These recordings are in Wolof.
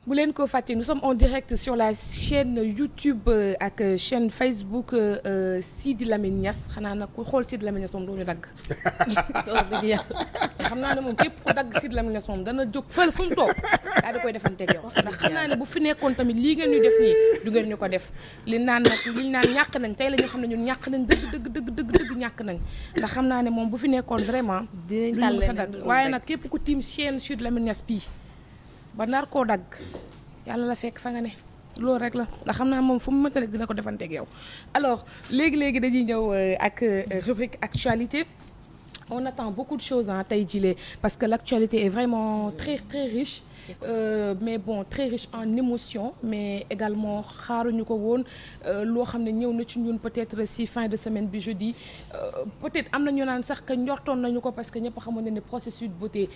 bu leen ko fàtte nous sommes en direct sur la chaîne YouTube ak chaîne Facebook Sidi Lamine Niass xanaa nag ku xool Sidi Lamine Niass moom doo ñu dagg dëgg yàlla xam naa ne moom képp ku dagg Sidi Lamine Niass moom dana jóg fël fu mu toog daal di koy defanteeg yow ndax xam naa ne bu fi nekkoon tamit lii ngeen ñu def nii du ngeen ñu ko def li naan nag liñ naan ñàkk nañ tey la ñu xam ne ñun ñàkk nañ dëgg ñàkk nañ ndax xam naa ne moom bu fi nekkoon vraiment duñu mës a dagg waaye nag képp ku tiim chaîne Sidi Lamine Niass bii ba nar koo dagg yàlla la fekk fa nga ne loolu rek la ndax xam naa moom fu mu mënta rek dina ko defanteeg yow alors léegi dañuy ñëw ak rubrique actualité on attend beaucoup de choses tey jii parce que l'actualité est vraiment très très riche mais bon très riche en émotions mais également xaaruñu ko woon loo xam ne ñëw na ci ñun peut-être si fin de semaine bi jeudi peut-être am na ñu naan sax que njortoon nañu ko parce que ñëpp xamoon na ne processus de beauté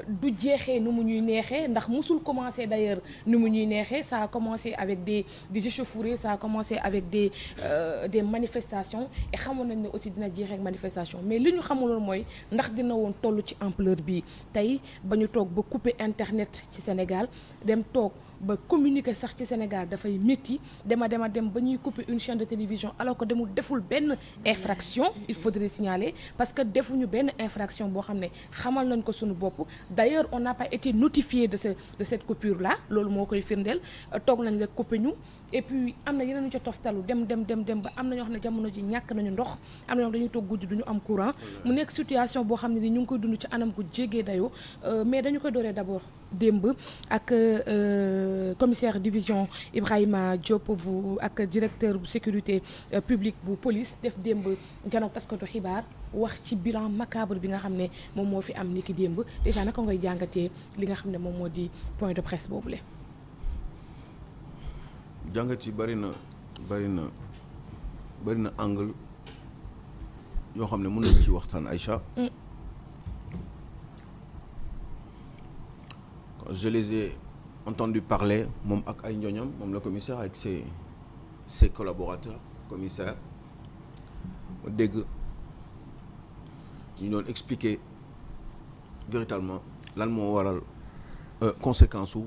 du jeexee nu mu ñuy neexee ndax musul commencer d'ailleurs nu mu ñuy neexee ça a commencé avec des échauffourées ça a commencé avec des manifestations et xamoon nañ ne aussi dina jeexee ak manifestation mais li ñu xamuloon mooy ndax dina woon toll ci ampleur bi tey ba ñu toog ba couper internet ci Sénégal dem toog ba communiquer sax ci Sénégal dafay métti dem ba ñuy couper une chaîne de télévision alors que deful benn infraction il faudrait signaler parce que defuñu benn infraction boo xam ne xamal nañ ko suñu bopp d'ailleurs on n'a pas été notifié de cette coupure là loolu moo koy firndeel toog nañ la couper ñu et puis am na yeneen ñu ca toftalu dem ba am na ñoo xam ne jamono ji ñàkk nañu ndox am na ñoo xam dañuy toog guddi duñu am courant mu nekk situation boo xam ne ni ñu ngi koy dund ci anam gu jégee dayoo mais dañu koy dooree d'abord démb ak commissaire division Ibrahima Diop ak directeur bu sécurité publique bu police def démb janook taskatu xibaar wax ci bilan macabre bi nga xam ne moom moo fi am niki démb déjà naka ngay jàngatee li nga xam ne moom moo di point de presse boobule. jàngat yi bari na angle yoo xam ne mën nañ ci waxtaan Aïcha. Je les ai entendus parler moom ak ay ñoñam moom le commissaire avec ses collaborateurs commissaires ma dégg ñu doon expliquer véritablement lan moo waral conséquence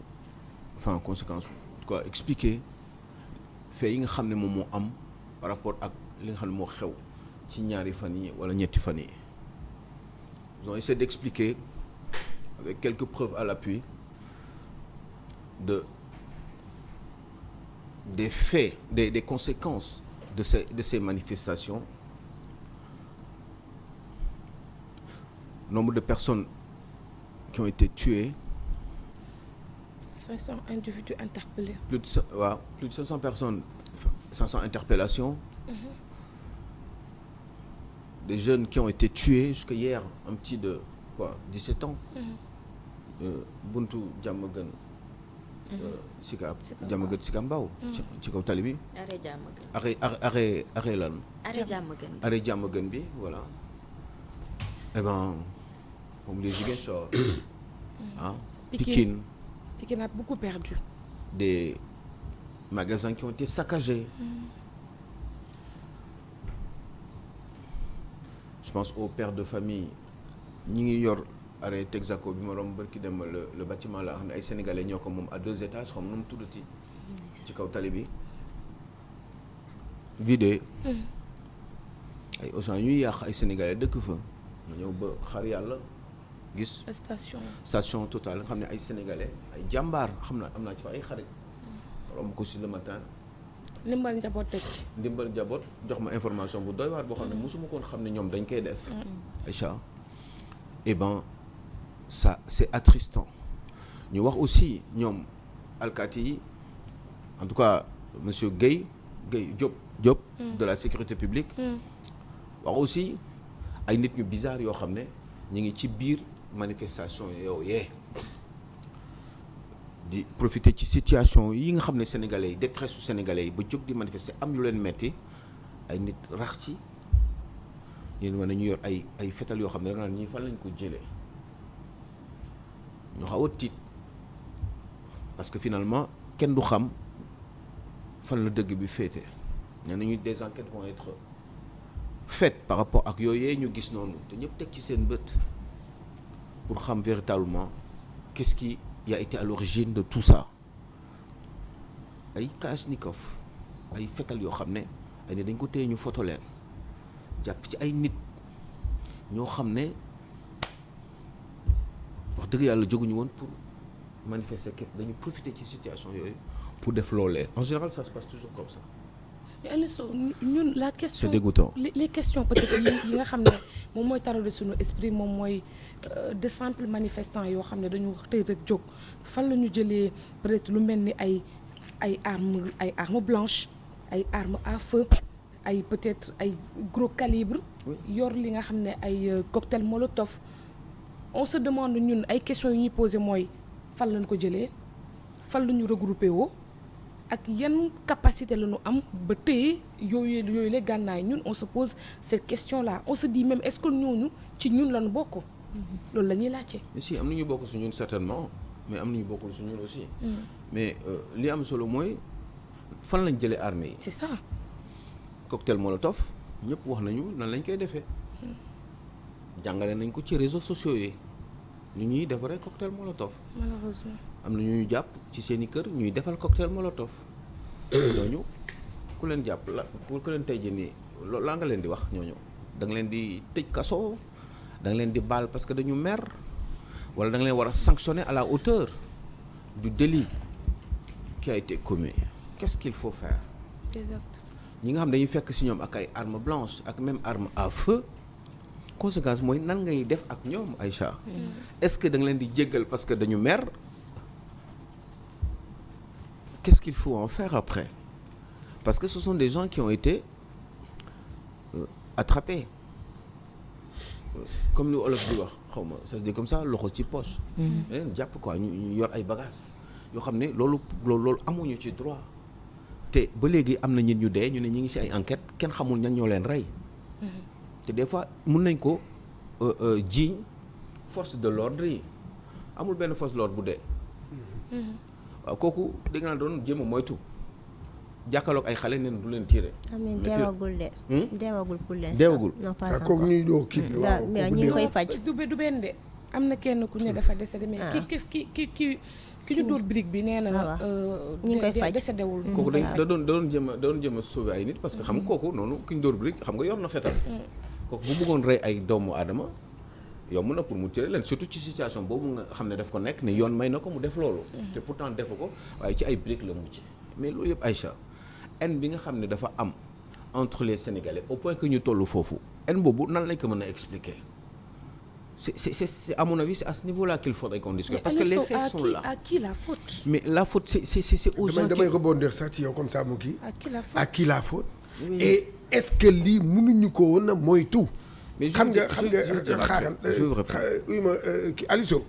quoi expliquer fait yi nga xam ne moom moo am par rapport ak li nga xam ne moo xew ci ñaari fan yi wala ñetti fan yi ils ont essayé d'expliquer avec quelques preuves à l'appui des faits, des conséquences de ces manifestations. Nombre de personnes qui ont été tuées. 500 individus interpellés. Plus de 500 personnes, 500 interpellations. Des jeunes qui ont été tués jusqu'à hier, un petit de 17 ans. Buntu Diamaguène. Sicap Diamaguène Sicap Mbao ci kaw tali bi arrêt lan arrêt Diamaguène bi voilà et ben comme les Ziguinchor Pikine a beaucoup perdu des magasins qui ont été saccagés je pense aux pères de famille ñi ngi yor arrêt Texaco bi ma romb barki dem le bâtiment la xam ne ay sénégalais ñoo ko moom à 2 étages xam nu mu tuddati ci kaw tali bi vidé ay Auchan ñuy yàq ay sénégalais dëkk fa ma ñëw ba xar yàlla gis station Total nga xam ne ay sénégalais ay jàmbaar xam na am naa ci fa ay xarit romb ko si le matin ndimbal njaboot teg ci ndimbal njaboot jox ma information bu doy waar boo xam ne mosuma koon xam ne ñoom dañ koy def Aïcha et ben ça c'est attristant ñu wax aussi ñoom alkaati yi en tout cas monsieur Guèye Diop de la sécurité publique wax aussi ay nit ñu bizarre yoo xam ne ñu ngi ci biir manifestation yooyu di profiter ci situation yi nga xam ne sénégalais yi détresse su sénégalais yi ba jóg di manifester am lu leen metti ay nit rax ci yéen wane ñu yor ay fetal yoo xam ne da nga naan ñii fan lañ ko jëlee ñu xaw a tiit parce que finalement kenn du xam fan la dëgg bi féete nee nañu des enquêtes vont être faites par rapport ak yooyee ñu gis noonu te ñëpp teg ci seen bët pour xam véritablement qu'est-ce qui a été à l'origine de tout ça ay kalachnikov ay fetal yoo xam ne ay ne dañ ko téye ñu photo leen jàpp ci ay nit ñoo xam ne wax dëgg yàlla jóguñu woon pour manifester ket dañu profiter ci situation yooyu pour def loolee en général ça se passe toujours comme ça. mais Aliou Sow ñun la question c'est dégoûtant. les questions peut-être yi nga xam ne moom mooy tarauder suñu esprit moom mooy de simples manifestants yoo xam ne dañu tey rek jóg fan la ñu jëlee peut-être lu mel ni ay armes blanches ay armes à feu ay peut-être ay gros calibre yor li nga xam ne ay cocktail molotov. On se demande ñun ay questions yu ñuy posé mooy fan lañ ko jëlee fan la ñu regroupé woo ak yan capacité la ñu am ba téye yooyu la gànnaay ñun on se pose cette question là on se dit même est-ce que ñooñu ci ñun lañu bokk. loolu la ñuy laajte. si am na ñu bokk su ñun certainement mais am na ñu bokkul su ñun aussi. mais li am solo mooy fan lañ jëlee armée yi. c'est ça. cocktail molotov ñëpp wax nañu nan lañ koy defee. jàngale nañ ko ci réseaux sociaux yi ni ñuy defaree cocktail molotov. malheureusement. am na ñuy jàpp ci seen i kër ñuy defal cocktail molotov ñooñu ku leen jàpp la pour ku leen tey jii nii loolu laa nga leen di wax ñooñu da nga leen di tëj kaso da nga leen di baal parce que dañu mer wala da nga leen war a sanctionner à la hauteur du délit qui a été commis. Qu'est-ce qu'il faut faire? Exact. ñi nga xam dañuy fekk ci ñoom ak ay armes blanches ak même arme à feu. conséquence mooy nan ngay def ak ñoom Aïcha. Est-ce que da nga leen di jéggal parce que dañu mer? Qu'est-ce qu'il faut en faire après? Parce que ce sont des gens qui ont été attrapés comme lu olof di wax xaw ma ça se dit comme ça loxo ci poche. leen jàpp quoi ñu yor ay bagages yoo xam ne loolu amuñu ci droit te ba léegi am na nit ñu dee ñu ne ñu ngi ci ay enquête kenn xamul ñan ñoo leen rey. te des fois mun nañ ko jiiñ force de l'ordre yi amul benn force de l'ordre bu dee. waaw kooku dégg naa doon jéem a moytu jàkkaarloog ay xale neen du leen tiire. amiin deewagul de. deewagul pour l'instant. deewagul non pas encore kooku ñuy doo kii waaw mais ñu ngi koy faj. du benn de am na kenn ku ne dafa décédé mais ki ñu dóor brique bi nee na. ñu ngi koy faj décédé wul. kooku da doon jéem a sauver ay nit parce que xam nga kooku noonu ki ñu dóor brique xam nga yor na fetal. kooku bu bëggoon rey ay doomu aadama yomb na pour mu tiire leen surtout ci situation boobu nga xam ne daf ko nekk ne yoon may na ko mu def loolu. te pourtant defu ko waaye ci ay brique la mujj mais loolu yëpp Aïcha haine bi nga xam ne dafa am entre les Sénégalais au point que ñu toll foofu haine boobu nan lañ ko mën a expliquer c'est à mon avis c'est à ce niveau-là qu'il faudrait qu'on discute parce que les faits sont là. À qui la faute? Mais la faute c'est aux gens damay rebondir sax ci yow comme ça mu kii. À qui la faute? À qui la faute? Oui. Et est-ce que lii mënuñu ko woon a moytu. mais xam nga xaaral oui ma kii Aliou Sow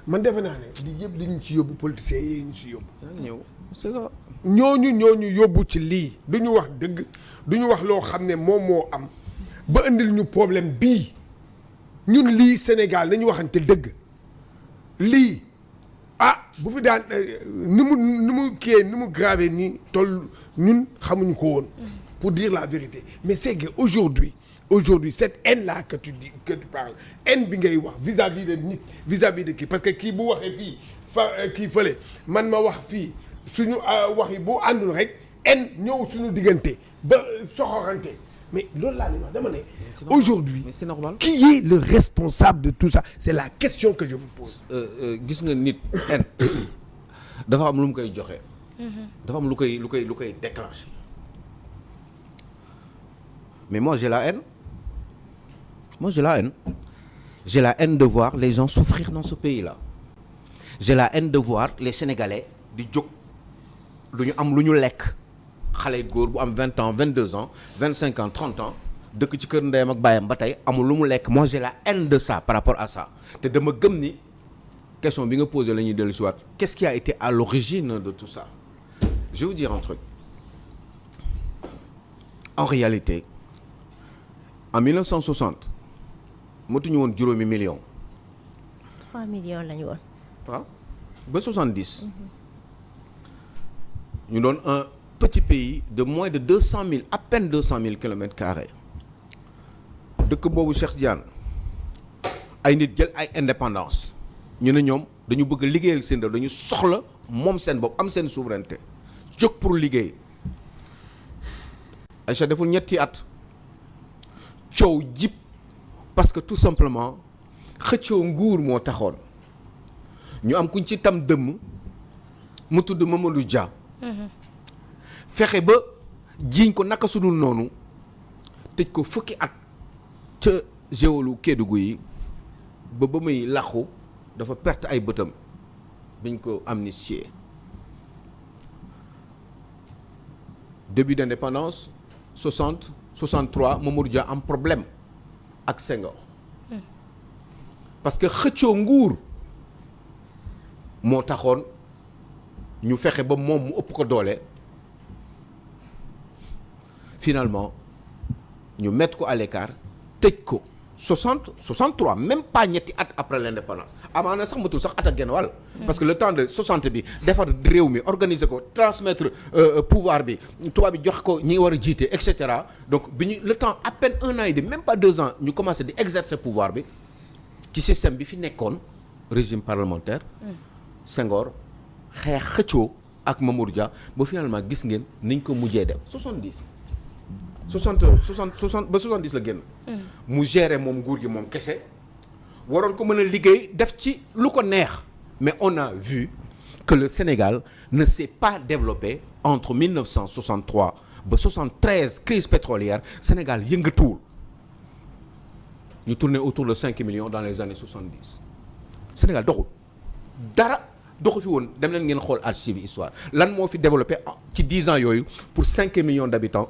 man defe naa ne lii yëpp li ñu ci yóbbu politiciens yi ñu ci yóbbu. ñëw c'est ça. ñooñu yóbbu ci lii du ñu wax dëgg du ñu wax loo xam ne moom moo am ba indil ñu problème bii ñun lii Sénégal nañu waxante dëgg lii bu fi daan ni mu grave nii toll ñun xamuñu ko woon. Pour dire la vérité mais c'est que aujourd'hui cette haine là que tu parles haine bi ngay wax vis-à-vis de nit vis-à-vis de kii parce que kii bu waxee fii kii fële man ma wax fii suñu wax yi boo àndul rek haine ñëw suñu diggante ba soxorante mais loolu laa lay wax dama ne aujourd'hui mais c'est normal. Qui est le responsable de tout ça c'est la question que je vous pose. gis nga nit haine dafa am lu mu koy joxe. dafa am lu koy déclencher. Mais moi j'ai la haine. J'ai la haine de voir les gens souffrir dans ce pays-là. J'ai la haine de voir les Sénégalais di jóg lu ñu am lu ñu lekk xale góor bu am 20 ans 22 ans 25 ans 30 ans dëkk ci kër ndeyam ak baayam ba tey amul lu mu lekk. Moi j'ai la haine de ça par rapport à ça te dama gëm ni question bi nga posé la ñuy dellu si waat qu'est-ce qui a été à l'origine de tout ça? Je vais vous dire un truc. En réalité en 1960 motuñu woon juróomi million. 3 millions lañu woon. waaw ba 70. ñu doon un petit pays de moins de 200 000 à peine 200 000 kilomètres carrés dëkk boobu Cheikh Diane ay nit jël ay indépendance ñu ne ñoom dañu bëgg liggéeyal seen réew dañu soxla moom seen bopp am seen souveraineté jóg pour liggéey Aïcha deful ñetti at coow jib parce que tout simplement xëccoo nguur moo taxoon ñu am kuñ ci tam dëmm mu tudd Mamadou Dia fexe ba jiiñ ko naka sudul noonu tëj ko fukki at ca géolu Kédougou yi ba muy làqu dafa perte ay bëtam biñ ko amnistié début d'indépendance 60 63 Mamadou Dia am problème ak Senghor parce que xëccoo nguur moo taxoon ñu fexe ba moom mu ëpp ko doole finalement ñu mettre ko à l'écart tëj ko 63 même pas ñetti at après l'indépendance amaana sax matul sax at ak genn wàll parce que le temps de 60 bi defar réew mi organiser ko transmettre pouvoir bi tubaab bi jox ko ñi war a jiite et cetera donc bi ñu le temps à peine 1 an et demi même pas 2 ans ñu commencé di exercer pouvoir bi ci système bi fi nekkoon régime parlementaire Senghor xeex xëccoo ak Mamadou Dia ba finalement gis ngeen niñ ko mujjee def 60 ba 70 la génn mu gérer moom nguur gi moom kese waroon ko mën a liggéey def ci lu ko neex mais on a vu que le Sénégal ne s'est pas développé entre 1963 ba 73 crise pétrolière Sénégal yëngatuwul ñu tourné autour de 5 millions dans les années 70 Sénégal doxul dara doxu fi woon dem leen ngeen xool archive histoire lan moo fi développé ci 10 ans yooyu pour 5 millions d'habitants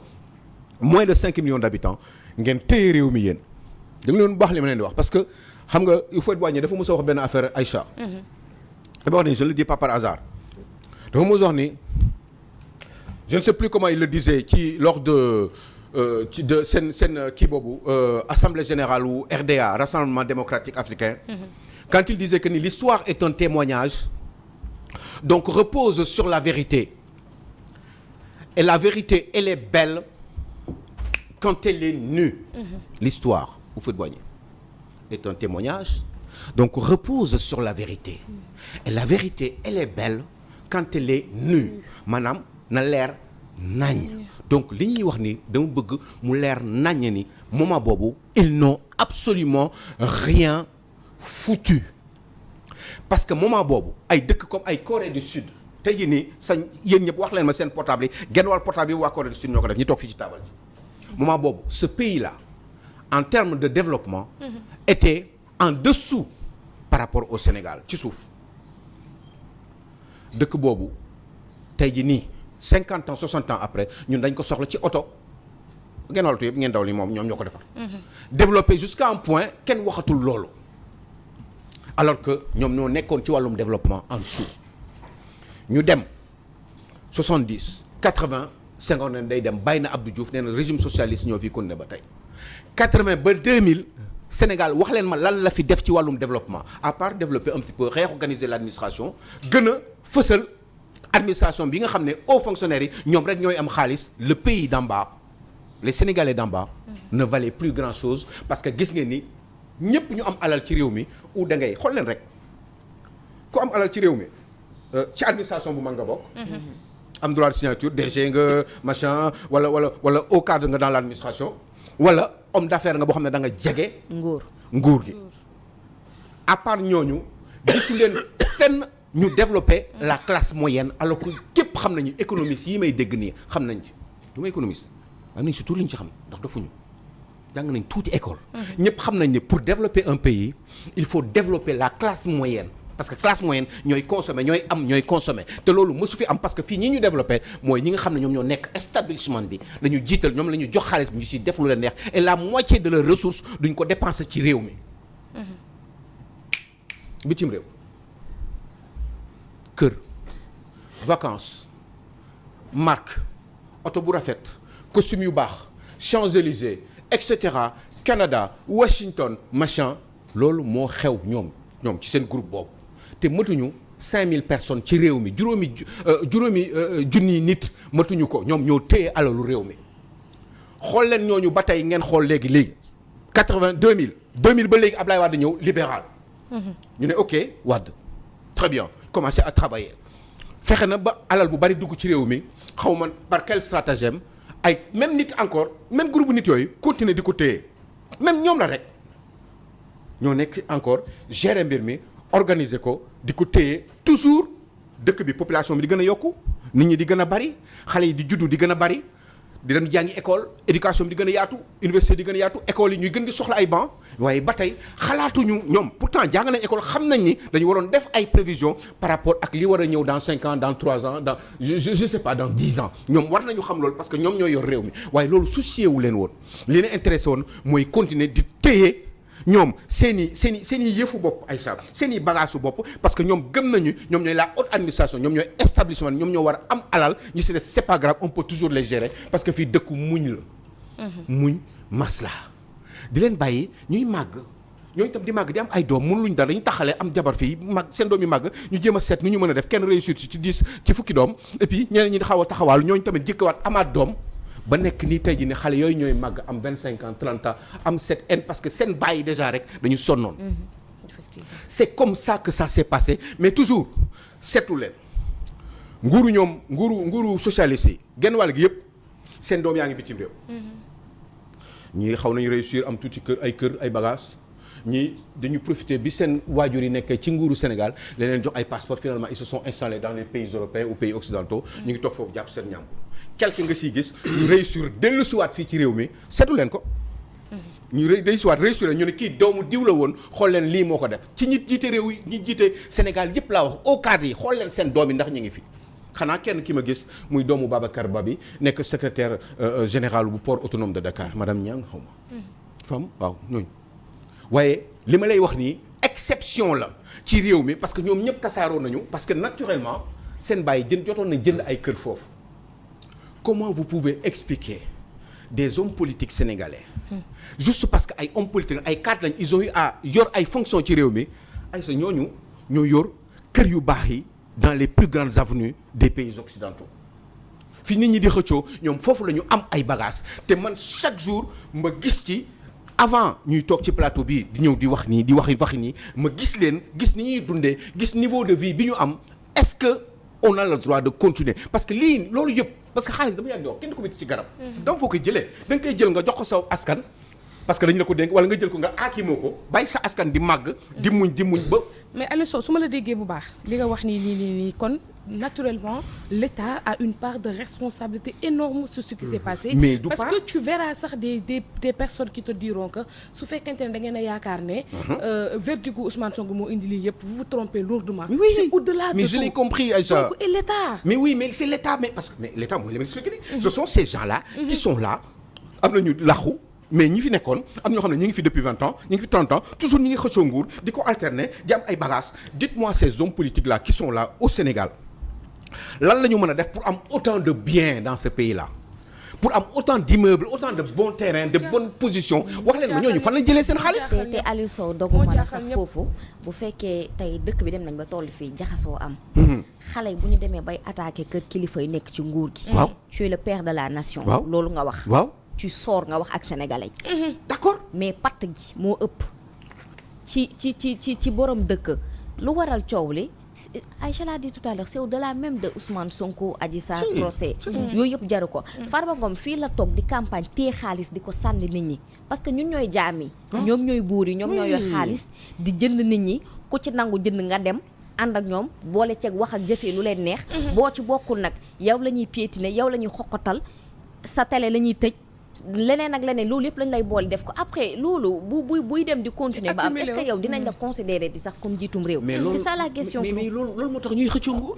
moins de 5 millions d'habitants ngeen téye réew mi yéen da nga leen baax li ma leen di wax parce que xam nga il faut être wàññi dafa mos a wax benn affaire Aïcha dama wax ni je le dis pas par hasard dafa mos a wax ni je ne sais plus comment il le disait ci lors de seen kii boobu assemblée générale ou RDA Rassemblement démocratique africain quand il disait que ni l'histoire est un témoignage donc repose sur la vérité et la vérité elle est belle quand elle est nue. L'histoire Houphouët-Boigny est un témoignage donc repose sur la vérité et la vérité elle est belle quand elle est nue maanaam na leer nañ donc li ñuy wax ni dama bëgg mu leer nañ ni moment boobu ils n'ont absolument rien foutu parce que moment boobu ay dëkk comme ay Corée du Sud tey jii nii sa yéen ñëpp wax leen ma seen portable yi genn wàll portable yi waa Corée du Sud ñoo ko def ñu toog fii ci taabal ji moment boobu ce pays-là en termes de développement était en dessous par rapport au Sénégal ci suuf dëkk boobu tey jii nii 50 ans 60 ans après ñun dañ ko soxla ci oto genn wàll yëpp ngeen daw li moom ñoom ñoo ko defar développé jusqu'à un point kenn waxatul loolu alors que ñoom ñoo nekkoon ci wàllum développement en dessous ñu dem 70 80 Senghor ne day dem bàyyi na Abdou Diouf nee na régime socialiste ñoo fi continué ba tey 80 ba 2000 Sénégal wax leen ma lan la fi def ci wàllum développement à part développer un petit peu réorganiser l'administration gën a fësal administration bi nga xam ne hauts fonctionnaires yi ñoom rek ñooy am xaalis le pays d'en bas les Sénégalais d'en bas ne valaient plus grand chose parce que gis ngeen ni ñëpp ñu am alal ci réew mi ou da ngay xool leen rek ku am alal ci réew mi ci administration bu mag nga bokk. am droit de signature DG nga machin wala haut cadre nga dans l'administration wala homme d'affaires nga boo xam ne da nga jege. nguur gi. à part ñooñu gisu leen fenn ñu développer la classe moyenne alors que képp xam nañu économistes yi may dégg nii xam nañ ci du ma économiste am nañ surtout li ñu ci xam ndax dafuñu jàng nañ tuuti école. ñëpp xam nañ ne pour développer un pays il faut développer la classe moyenne. parce que classe moyenne ñooy consommer ñooy am ñooy consommer te loolu mësu fi am parce que fii ñi ñu développé mooy ñi nga xam ne ñoom ñoo nekk establishment bi la ñu jiital ñoom la ñu jox xaalis bi ñu si def lu leen neex et la moitié de leurs ressources duñ ko dépenser ci réew mi. bitim réew kër vacances marque oto bu rafet costume yu baax Champs-Élysées et cetera Canada Washington machin loolu moo xew ñoom ci seen groupe boobu. te matuñu 5000 personnes ci réew mi juróomi junniy nit matuñu ko ñoom ñoo téye alalu réew mi xool leen ñooñu ba tey ngeen xool léegi 80 2000 ba léegi Ablaye Wade ñëw libéral. ñu ne ok Wade très bien commencer à travailler fexe na ba alal bu bari dugg ci réew mi xaw ma par quel stratagème ay même nit encore même groupe nit yooyu continuer di ko téye même ñoom la rek ñoo nekk encore gérer mbir mi organiser ko di ko téye toujours dëkk bi population bi di gën a yokku nit ñi di gën a bari xale yi di juddu di gën a bari di dem jàngi école éducation bi di gën a yaatu université di gën a yaatu école yi ñuy gën di soxla ay bancs waaye ba tey xalaatuñu ñoom pourtant jàng nañ école xam nañ ni dañu waroon def ay prévisions par rapport ak li war a ñëw dans 5 ans dans 3 ans dans je sais pas dans 10 ans ñoom war nañu xam loolu parce que ñoom ñoo yor réew mi waaye loolu soucié wu leen woon li leen intéressé woon mooy continuer di téye ñoom seen i yëfu bopp ay sa seen i bagage su bopp parce que ñoom gëm nañu ñoom ñooy la haute administration ñoom ñooy établissement ñoom ñoo war a am alal ñi si des c'est pas grave on peut toujours les gérer parce que fii dëkku muñ la muñ masla di leen bàyyi ñuy màgg ñooñu itam di màgg di am ay doom mënu luñ dara dañu taxalee am jabar fii màgg seen doom yi màgg ñu jéem a seet nu ñu mën a def kenn réussir ci 10 ci fukki doom et puis ñeneen ñi di xaw a taxawaalu ñooñu tamit jëkkawaat amaat doom ba nekk nii tey jii ne xale yooyu ñooy màgg am 25 ans 30 ans am cette haine parce que seen bàyyi déjà rek dañu sonnoon. Effectivement. C'est comme ça que ça s'est passé mais toujours seetu leen nguuru socialiste yi genn wàll gi yëpp seen doom yaa ngi bitim réew. ñii xaw nañu réussir am tuuti kër ay bagages ñii dañu profiter bi seen waajur yi nekkee ci nguuru Sénégal la leen jox ay passeports finalement ils se sont installés dans les pays européens ou pays occidentaux. ñu ngi toog foofu jàpp seen ñàmb. quelque nga siy gis ñu réussir dellu siwaat fii ci réew mi seetu leen ko ñu réussir ñu ne kii doomu diw la woon xool leen lii moo ko def ci ñi jiite réew yi ñi jiite Sénégal yëpp laa wax au cadre yi xool leen seen doom yi ndax ñu ngi fi xanaa kenn ki ma gis muy doomu Babacar Ba bi nekk secrétaire général bu port autonome de Dakar madame Niang xaw ma femme waaw ñooñu waaye li ma lay wax nii exception la ci réew mi parce que ñoom ñëpp tasaaroo nañu parce que naturellement seen bàyyi jotoon na jënd ay kër foofu. Comment vous pouvez expliquer des hommes politiques sénégalais juste parce que ay hommes politiques ay cadres lañ ils ont eu à yor ay fonctions ci réew mi ay sa ñooñu ñoo yor kër yu baax yi dans les plus grandes avenues des pays occidentaux fi nit ñi di xëccoo ñoom foofu la ñu am ay bagages te man chaque jour ma gis ci avant ñuy toog ci plateau bi di ñëw di wax nii di waxi nii ma gis leen gis ni ñuy dundee gis niveau de vie bi ñu am est-ce que on a le droit de continuer parce que lii loolu yëpp parce que xaalis dama yàgg di wax kenn du ko métti ci garab. donc foo koy jëlee da nga koy jël nga jox ko saw askan parce que dañu la ko dénk wala nga jël ko nga aakimoo ko bàyyi sa askan di màgg. di muñ ba. mais Aliou Sow su ma la déggee bu baax li nga wax nii kon naturellement l'État a une part de responsabilité énorme sur ce qui s'est passé. mais du parce que tu verras sax des personnes qui te diront que su fekkente ne da ngeen a yaakaar ne. verdict Ousmane Sonko moo indi lii yëpp vous vous trompez lourdement. oui c'est au-delà de mais je l'ai compris Aïcha. donc et l'État. mais oui mais c'est l'État mais parce que mais l'État mooy li ma expliqué nii. ce sont ces gens-là. qui sont là am nañu laxu. mais ñi fi nekkoon am ñoo xam ne ñi ngi fi depuis 20 ans ñi ngi fi 30 ans toujours ñi ngi xëccoo nguur di ko alterner di am ay bagages dites-moi ces hommes politiques là qui sont là au Sénégal lan la ñu mën a def pour am autant de biens dans ce pays là pour am autant d'immeubles autant de bons terrains de bonnes positions wax leen ma ñooñu fan lañ jëlee seen xaalis. te Aliou Sow doguma la sax foofu bu fekkee tey dëkk bi dem nañ ba toll fii jaxasoo am. xale yi bu ñu demee bay attaquer kër kilifa yi nekk ci nguur gi. waaw tu es le père de la nation. waaw loolu nga wax. waaw. tu sors nga wax ak sénégalais. d'accord mais patt gi moo ëpp ci borom dëkk lu waral coow li Aïcha l'a dit tout à l'heure c'est au-delà même de Ousmane Sonko Adji Sarr procès yooyu yëpp jaru ko Farba Ngom fii la toog di campagne téye xaalis di ko sànni nit ñi parce que ñun ñooy jaam yi ñoom ñooy buur yi ñoom ñooy yor xaalis di jënd nit ñi ku ci nangu jënd nga dem ànd ak ñoom boole ceeg wax ak jëfee lu leen neex boo ci bokkul nag yow la ñuy piétiner yow la ñuy xoqatal sa télé la ñuy tëj leneen ak leneen loolu yëpp lañ lay boole def ko après loolu buy dem di continuer ba am est-ce que yow dinañ la considérer di sax comme jiitum réew. c'est ça la question. mais loolu moo tax ñuy xëccoo nguur.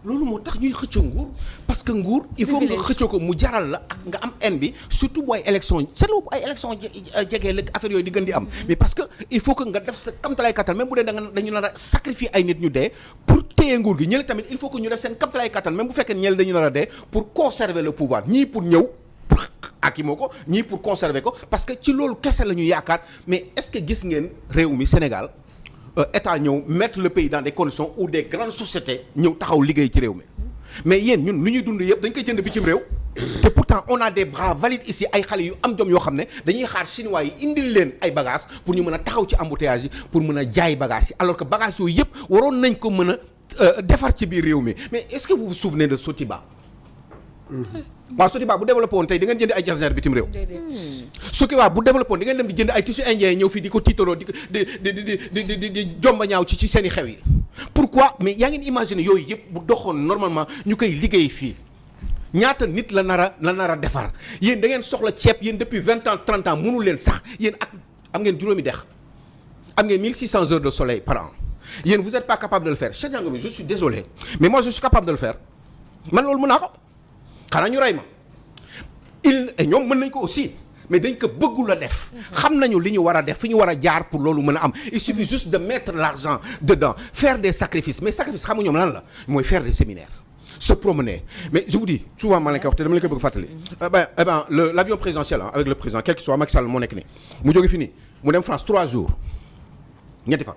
loolu moo tax ñuy xëccoo nguur parce que nguur il faut nga xëccoo ko mu jaral la ak nga am haine bi surtout bu ay élection seetlu ay élection jegee la affaire yooyu di gën di am. mais parce que il faut que nga def sa kamtalaay kattan même bu dee dañu nar a sacrifier ay nit ñu dee pour téye nguur gi ñële tamit il faut que ñu def seen kamtalaay kattan même bu fekkee ñële dañu nar a dee pour conserver le pouvoir ñii pour ñëw. aki moo ko ñii pour conserver ko parce que ci loolu kese la ñu yaakaar mais est-ce que gis ngeen réew mi Sénégal état ñëw mettre le pays dans des conditions où des grandes sociétés ñëw taxaw liggéey ci réew mi mais yéen ñun lu ñuy dund yëpp dañ koy jënd bitim réew te pourtant on a des bras valides ici ay xale yu am jom yoo xam ne dañuy xaar chinois yi indil leen ay bagages pour ñu mën a taxaw ci embouteillage yi pour mën a jaay bagages yi alors que bagages yooyu yëpp waroon nañ ko mën a defar ci biir réew mi mais est-ce que vous vous souvenez de Sotiba. waaw Sotiba bu développé woon tey da ngeen jënd ay jasneer bitim réew. Sotiba bu développé woon da ngeen dem di jënd ay tissus indien ñëw fii di ko tiitaloo di jomba ñaaw ci seen i xew yi. pourquoi mais yaa ngeen imaginer yooyu yëpp bu doxoon normalement ñu koy liggéey fii ñaata nit la nar a defar yéen da ngeen soxla ceeb yéen depuis 20 ans 30 ans mënul leen sax yéen ak am ngeen juróomi dex am ngeen 1600 heures de soleil par an yéen vous êtes pas capable de le faire Cheikh Diangoumi je suis désolé mais moi je suis capable de le faire man loolu mën naa ko xanaa ñu rey ma ñoom mën nañ ko aussi mais dañ ko bëggul a def xam nañu li ñu war a def fi ñu war a jaar pour loolu mën a am il suffit juste de mettre l'argent dedans faire des sacrifices mais sacrifices xam nga ñoom lan la mooy faire des séminaires se promener mais je vous dis souvent maa leen koy wax te dama leen koy bëgg fàttali l'avion présidentiel avec le président quel que soit Macky Sall moo nekk nii mu jóge fi nii mu dem France 3 jours ñetti fan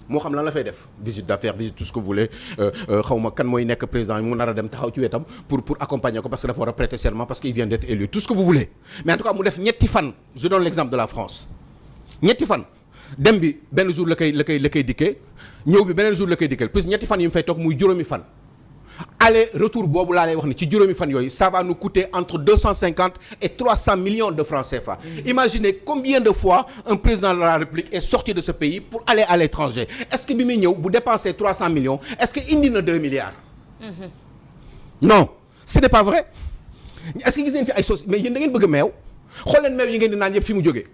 moo xam lan la fay def visite d'affaires visite tout ce que vous voulez xaw ma kan mooy nekk président mu nar a dem taxaw ci wetam pour accompagner ko parce que dafa war a prêter serment parce qu'il vient d'être élu tout ce que vous voulez mais en tout cas mu def ñetti fan je donne l'exemple de la France ñetti fan dem bi benn jour la koy dikkee ñëw bi beneen jour la koy dikkee plus ñetti fan yi mu fay toog muy juróomi fan aller retour boobu laa lay wax ni ci juróomi fan yooyu ça va nous coûter entre 250 et 300 millions de francs CFA. Imaginez combien de fois un président de la République est sorti de ce pays pour aller à l'étranger est-ce que bi muy ñëw bu dépenser 300 millions est-ce que indi na 2 milliards. Non ce n'est pas vrai est-ce que gis ngeen fi ay sos mais yéen da ngeen bëgg meew xool leen meew yi ngeen di naan yëpp fi mu jógee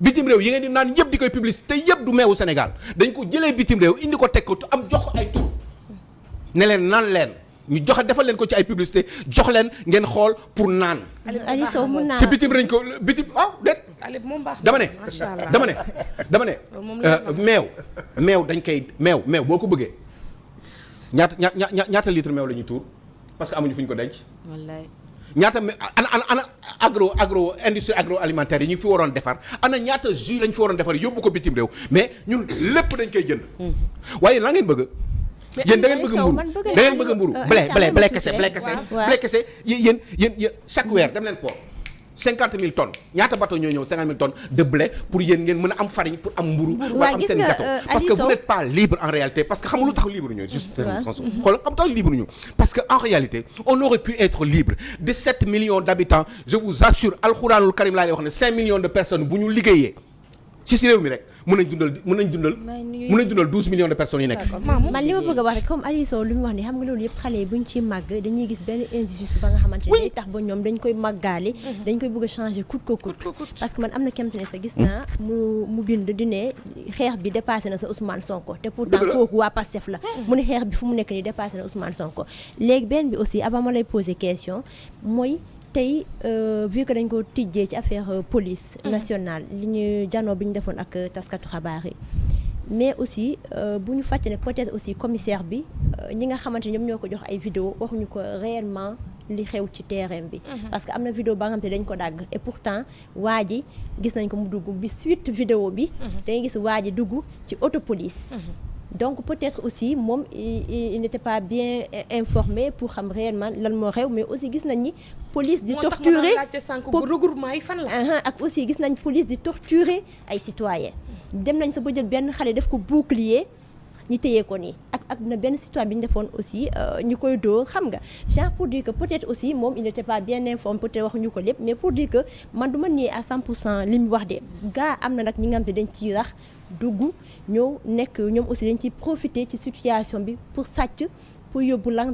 bitim réew yi ngeen di naan yëpp di koy publicité yëpp du meewu Sénégal dañ ko jëlee bitim réew indi ko teg ko am jox ko ay tur. ne leen naan leen ñu joxe defal leen ko ci ay publicité jox leen ngeen xool pour naan. Aliou Sow mun naa ci bitim rañ ko bitim déet. dama ne meew dañ koy meew boo ko bëggee ñaata litre meew la ñuy tuur parce que amuñu fu ñu ko denc. wallaay. ñaata ana agro industrie agroalimentaire yi ñu fi waroon defar ana ñaata jus lañ fi waroon defar yóbbu ko bitim réew mais ñun lépp dañ koy jënd. waaye la ngeen bëgg. yéen da ngeen bëgg mburu blé kese yéen chaque weer dem leen port 50 000 tonnes ñaata bateau ñoo ñëw 50 000 tonnes de blé pour yéen ngeen mën a am farine pour am mburu wala am seen gâteau parce que vous n'êtes pas libre en réalité parce que xam nga lu tax libre ñu juste xool xam tax libre ñu parce que en réalité on aurait pu être libre de 7 millions d'habitants je vous assure alxuraanul karim laa lay wax ne 5 millions de personnes bu ñu liggéeyee ci si réew mi rek mën nañ dundal 12 millions de personnes yi nekk fi. man li ma bëgg a wax rek comme Aliou Sow lu mu wax ni xam nga loolu yëpp xale yi buñ ci màgg dañuy gis benn injustice ba nga xamante ne tax ba ñoom dañ koy màggaale dañ koy bëgg a changer coûte que coûte parce que man am na kémte ne sa gis naa mu bind di ne xeex bi dépassé na sa Ousmane Sonko te pourtant kooku waa Pastef la mu ne xeex bi fu mu nekk nii dépassé na Ousmane Sonko léegi benn bi aussi avant ma lay poser question mooy tey vu que dañ ko tijjee ci affaire police nationale li ñu janoo bi ñu defoon ak taskatu xabaar yi mais aussi bu ñu fàtte ne peut-être aussi commissaire bi ñi nga xamante ñoom ñoo ko jox ay vidéo waxuñu ko réellement li xew ci terrain bi parce que am na vidéo ba nga xam te dañ ko dagg et pourtant waa ji gis nañ ko mu dugg bi suite vidéo bi dangay gis waa ji dugg ci auto police donc peut-être aussi moom il n'était pas bien informé pour xam réellement lan moo xew mais aussi gis nañ ni police di torturer regroupement yi fan la ak aussi gis nañ police di torturer ay citoyens dem nañ sa ba jël benn xale def ko bouclier ñu téyee ko nii ak na benn citoyen bi ñu defoon aussi ñu koy dóor xam nga genre pour dire que peut-être aussi moom il n'était pas bien informé peut-être waxuñu ko lépp mais pour dire que man du ma nii à 100% li mu wax de gaa am na nag ñi nga xam te dañ ciy rax dugg ñëw nekk ñoom aussi dañ ciy profiter ci situation bi pour sàcc pour yóbbu la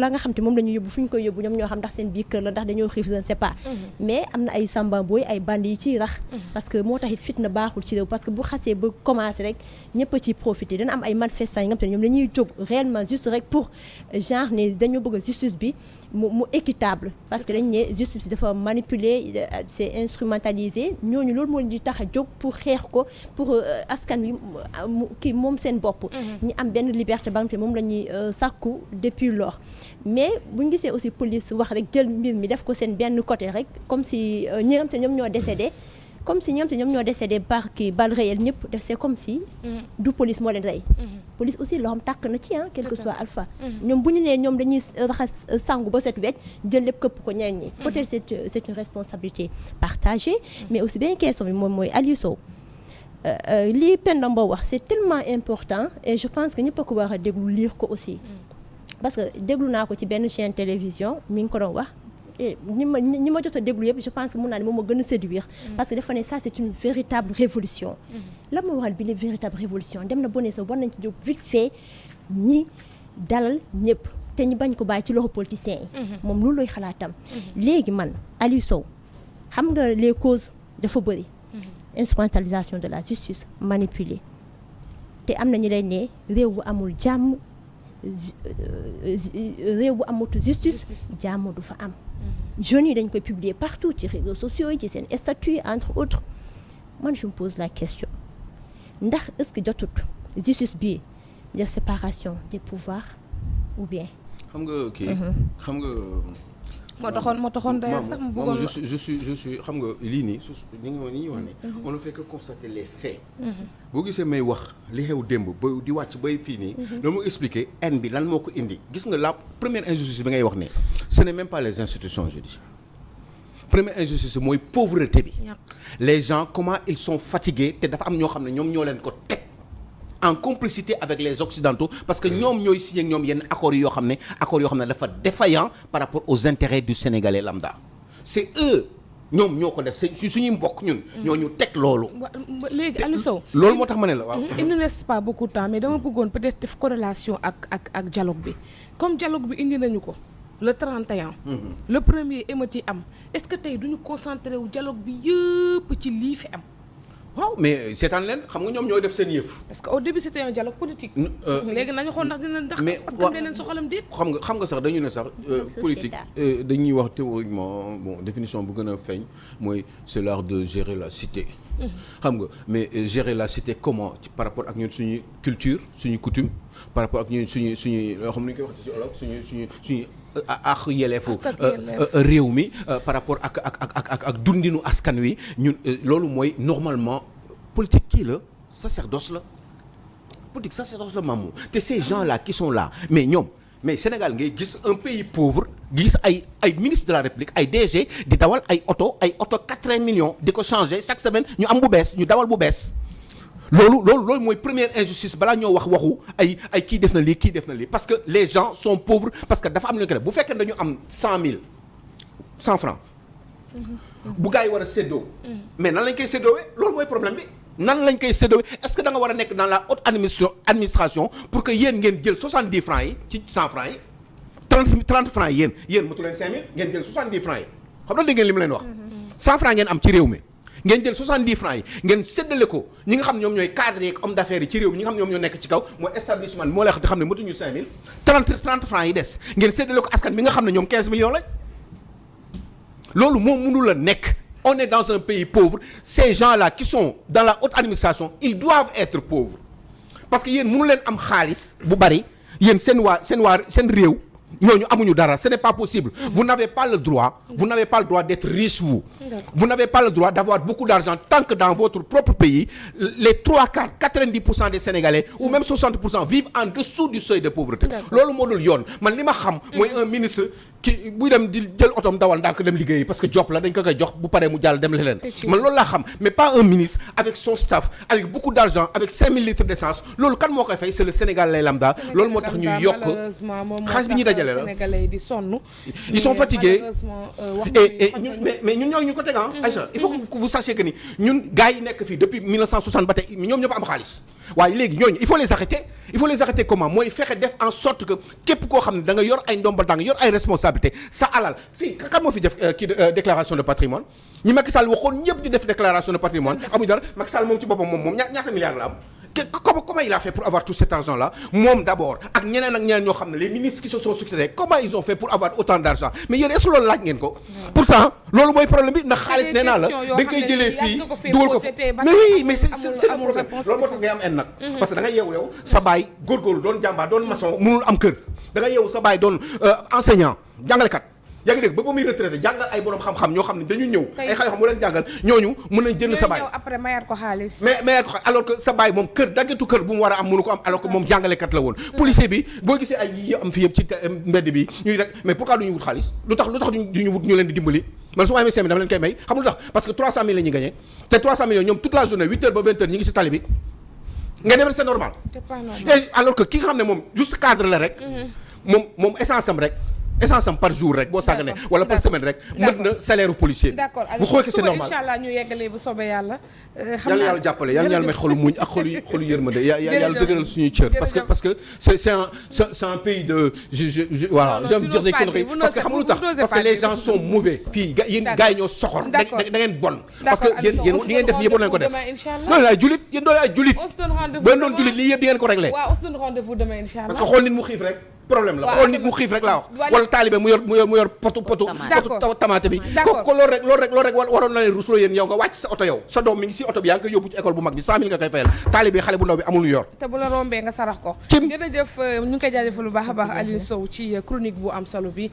nga xam te moom la ñuy yóbbu fu ñu koy yóbbu ñoom ñoo xam ndax seen biir kër la ndax dañoo xiif je ne sais pas mais am na ay samba booy ay bandi yi ciy rax parce que moo tax it fitna baaxul ci réew parce que bu xasee ba commencé rek ñëpp a ciy profiter dana am ay manifestants yi nga xam te ñoom dañuy jóg réellement juste rek pour genre ne dañoo bëgg justice bi mu équitable parce que dañ ne justice bi dafa manipuler c'est instrumentalisé ñooñu loolu moo di tax a jóg pour xeex ko pour askan wi kii moom seen bopp ñi am benn liberté ba nga xam te moom la ñuy sàkku depuis lors mais bu ñu gisee aussi police wax rek jël mbir mi def ko seen benn côté rek comme si ñi nga xam te ñoom ñoo décédé par kii balle réelle ñëpp def c'est comme si du police moo leen rey police aussi loo xam tàkk na ci quel que soit alpha ñoom bu ñu nee ñoom dañuy raxas sangu ba set wecc jël lépp këpp ko ñeneen ñi peut-être c'est une responsabilité partagée mais aussi benn question bi moom mooy Aliou Sow lii Penda Mbow wax c'est tellement important et je pense que ñëpp a ko war a déglu lire ko aussi parce que déglu naa ko ci benn chaîne télévision mi ngi ko doon wax ñi ma jot a déglu yëpp je pense que mun naa ne moom moo gën a séduire parce que dafa ne ça c'est une véritable révolution la ma waral bi la véritable révolution dem na bone sa war nañ ci jóg vite fait ñi dalal ñëpp te ñu bañ ko bàyyi ci loxo politiciens yi moom loolu lay xalaatam léegi man Aliou Sow xam nga les causes dafa bëri instrumentalisation de la justice manipulée te am na ñu lay ne réew bu amul jàmm réew bu amatu justice jàmm du fa am jeunes yi dañ koy publier partout ci réseaux sociaux yi ci seen statut entre autres man je me pose la question ndax est-ce que jotut justice bi def séparation des pouvoirs ou bien xam nga kii xam nga moo taxoon d'ailleurs sax mu bëggoon je suis xam nga lii nii su ni ñuy wax ne on ne fait que constater les faits boo gisee may wax li xew démb ba di wàcc bay fii nii dama mu expliquer haine bi lan moo ko indi gis nga la première injustice bi ngay wax ne ce n'est même pas les institutions je dis première injustice mooy pauvreté bi les gens comment ils sont fatigués te dafa am ñoo xam ne ñoom ñoo leen ko teg en complicité avec les occidentaux parce que ñoom ñooy signé ak ñoom yenn accords yoo xam ne dafa défaillant par rapport aux intérêts du Sénégalais lambda c'est eux ñoom ñoo ko def suñuy mbokk ñun ñoo ñu teg loolu léegi Aliou Sow loolu moo tax ma ne la waaw il ne reste pas beaucoup de temps mais dama bëggoon peut-être def corrélation ak dialogue bi comme dialogue bi indi nañu ko le 31 le premier émeute yi am est-ce que tey duñu concentré wu dialogue bi yëpp ci lii fi am waaw mais seetaan leen xam nga ñoom ñooy def seen yëf. parce que au début c'était un dialogue politique. léegi nañu xool ndax dina ndax askan bi leen soxalam déet. xam nga sax dañu ne sax politique dañuy wax théoriquement bon définition bu gën a feeñ mooy c'est l'art de gérer la cité. xam nga mais gérer la cité comment par rapport ak ñun suñuy culture suñuy coutume par rapport ak ñun suñuy loo xam ni ñu koy wax ci olof suñuy ak yeleefu réew mi par rapport ak dundinu askan wi ñun loolu mooy normalement politique kii la sacerdoce la politique sacerdoce la maamu te ces gens là qui sont là mais ñoom mais Sénégal ngay gis un pays pauvre gis ay ministre de la République ay DG di dawal ay oto 80 millions di ko changer chaque semaine ñu am bu bees ñu dawal bu bees loolu mooy première injustice balaa ñoo wax waxu ay kii def na lii parce que les gens sont pauvres parce que dafa am lu ñu ko def bu fekkee dañu am 100 francs bu gars yi war a séddoo mais nan lañ koy séddoowee loolu mooy problème bi nan lañ koy séddoowee est-ce que da nga war a nekk dans la haute administration pour que yéen ngeen jël 70 francs yi ci 100 francs yi 30 francs yi yéen matu leen 5000 ngeen jël 70 francs yi xam na dégg ngeen li mu leen wax 100 francs ngeen am ci réew mi ngeen jël 70 francs yi ngeen séddale ko ñi nga xam ñoom ñooy cadres yeeg homme d'affaires yi ci réew mi ñi nga xam ñoom ñoo nekk ci kaw mooy établissement moo lay xam ne matuñu 5000 30 francs yi des ngeen séddale ko askan bi nga xam ne ñoom 15 millions lañ loolu moo mënul a nekk on est dans un pays pauvre ces gens-là qui sont dans la haute administration ils doivent être pauvres parce que yéen mënu leen am xaalis bu bari yéen seen réew ñooñu amuñu dara ce n'est pas possible vous n'avez pas le droit d'être riche vous n'avez pas le droit d'avoir beaucoup d'argent tant que dans votre propre pays les 3/4 90% des Sénégalais ou même 60% vivent en dessous du seuil de pauvreté loolu moo dul yoon man li ma xam mooy un ministre ki buy dem di jël otom dawal ndànk dem liggéeyi parce que job la dañ ko koy jox bu paree mu jàll dem leneen man loolu laa xam mais pas un ministre avec son staff avec beaucoup d'argent avec 5000 litres d'essence loolu kan moo koy fay c'est le Sénégalais lambda loolu moo tax ñuy yokk xaalis bi ñuy dajale la Sénégalais di sonn ils sont fatigués et mais ñun ñoo ñu ko teg Aïcha il faut que vous sachiez que ni ñun gars yi nekk fii depuis 1960 ba tey ñoom ñëpp am xaalis waaye léegi ñooñu il faut les arrêter comment mooy fexe def en sorte que képp koo xam ne da nga yor ay ndombal tàng yor ay responsabilité sa alal fii kan moo fi def déclaration de patrimoine ñi Macky Sall waxoon ñëpp di def déclaration de patrimoine amuñu dara Macky Sall moom ci boppam moom ñaata milliards la am comment il a fait pour avoir tout cet argent là moom d'abord ak ñeneen ñoo xam ne les ministres qui se sont succédés comment ils ont fait pour avoir autant d'argent mais yéen est-ce que loolu laaj ngeen ko pourtant loolu mooy problème bi ndax xaalis nee naa la da nga koy jëlee fii dugal ko mais oui mais c'est le problème loolu moo tax ngay am en nag parce que da nga yeewu sa baay góorgóorlu doon jàmbaar doon maçon mënul am kër da nga yeewu sa baay doon enseignant jàngalekat yaa ngi dégg ba muy retraité jàngal ay borom xam-xam ñoo xam ne dañu ñëw ay xale xam mu leen jàngal ñooñu mën nañ jënd sa baay après mayaat ko xaalis mais mayaat ko xaalis alors que sa baay moom kër daggetu kër bu mu war a am mënu ko am alors que moom jàngalekat la woon policier bi boo gisee ay yi am fi yëpp ci mbedd bi ñuy rek mais pourquoi duñu wut xaalis lu tax duñu wut ñu leen di dimbali man su ma amee 5000 dama leen koy may xam lu tax parce que 300000 la ñuy gagné te 300000 yooyu ñoom toute la journée 8h ba 20h ñu ngi si tali bi nga def c'est normal. c'est pas normal. Et alors que ki nga xam ne moom juste cadre la rek. moom essence am rek. essence am par jour rek boo sàgganee wala par semaine rek mën na salaire u policier. d'accord vous croyez que c'est normal incha allah ñu yeggalee bu soobee yàlla. xam naa yàlla jàppale yàlla may xolu muñ ak xolu yërmande yàlla dëgëral suñuy cër parce que c'est un pays de voilà j'aime dire des conneries parce que xam nga lu tax parce que les gens sont mauvais fii yéen gars yi ñoo soxor da ngeen bon parce que yéen li ngeen def lii yëpp leen ko def loolu ay julit yéen doole ay julit ba doon julit lii yëpp di ngeen ko réglé waaw on se donne rendez-vous demain incha allah parce que xool nit mu xiif rek problème la xool nit mu xiif rek laa wax wala taalibe mu yor potu tamaate bi ko loolu rek waroon na leen rusloo yéen yow nga wàcc sa oto yow sa doom mi ngi si oto bi yaa ngi koy yóbbu ci école bu mag bi 100000 nga koy fayal taalibe xale bu ndaw bi amul lu yor te bu la rombee nga sarax ko jërëjëf ñu ngi koy jaajëfal lu baax a baax Aliou Sow ci chronique bu am solo bi